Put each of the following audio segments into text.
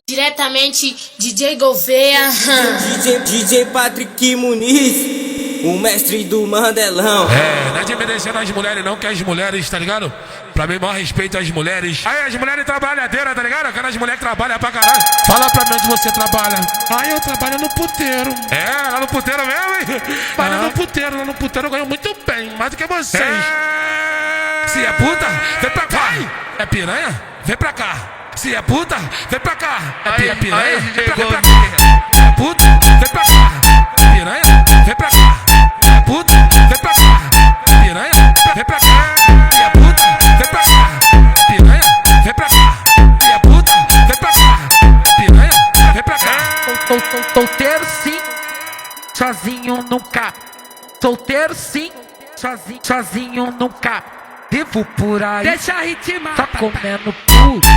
Diretamente DJ Gouveia. DJ Patrick Muniz, o mestre do Mandelão. Não é desmerecendo as mulheres não, que as mulheres, tá ligado? Pra mim, maior respeito às mulheres. Aí as mulheres trabalhadeiras, tá ligado? Aquelas mulheres que trabalham pra caralho. Fala pra mim onde você trabalha. Eu trabalho no puteiro. Lá no puteiro mesmo, hein? Lá no puteiro eu ganho muito bem, mais do que vocês. Se é puta, vem pra cá. É piranha? Vem pra cá. Se é puta, vem pra cá. É piranha? Vem pra cá. É puta, vem pra cá. Piranha, vem pra cá. É puta, vem pra cá. Piranha, vem pra cá. É puta, vem pra cá. Piranha, vem pra cá. É puta, vem pra cá. Piranha, vem pra cá. Solteiro sim, sozinho nunca. Solteiro sim, sozinho nunca. Vivo por aí, deixa ritmar, só comendo puta.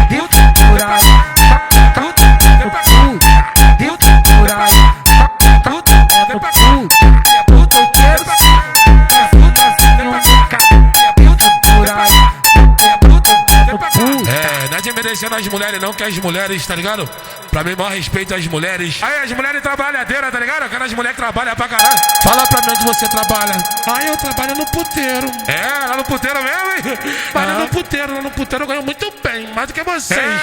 Vivo por aí, só comendo puta. Vivo por aí, só comendo puta. Solteiro sim, sozinho nunca. Vivo por aí, comendo puta. Não é desmerecendo as mulheres não, que as mulheres, tá ligado? Pra mim, maior respeito às mulheres. Aí as mulheres trabalhadeiras, tá ligado? Aquelas mulheres que trabalham pra caralho. Fala pra mim onde você trabalha. Eu trabalho no puteiro. Lá no puteiro mesmo, hein? Lá no puteiro eu ganho muito bem, mais do que vocês.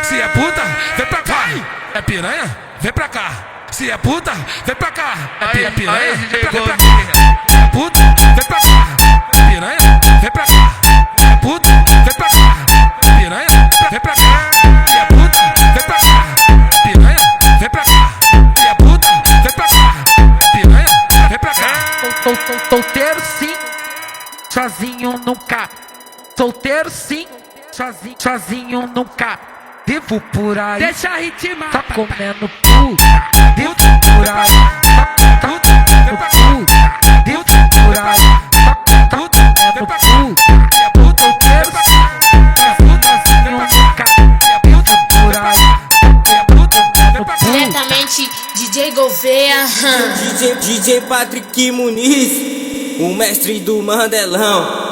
Se é puta, vem pra cá. É piranha? Vem pra cá. Se é puta, vem pra cá. É piranha? Vem pra cá. É puta, vem pra cá. Piranha, vem pra cá. É puta, vem pra cá. Piranha, vem pra cá. É puta, vem pra cá. Piranha, vem pra cá. É puta, vem pra cá. Piranha, vem pra cá. Solteiro sim, sozinho nunca. Solteiro sim, sozinho nunca. Vivo por aí, deixa ritmar, só comendo puta. Vivo por aí, só comendo puta. Vivo por aí, só comendo puta. Solteiro sim, sozinho nunca. Vivo por aí, comendo puta. Diretamente DJ Gouveia. DJ Patrick Muniz, o mestre do Mandelão.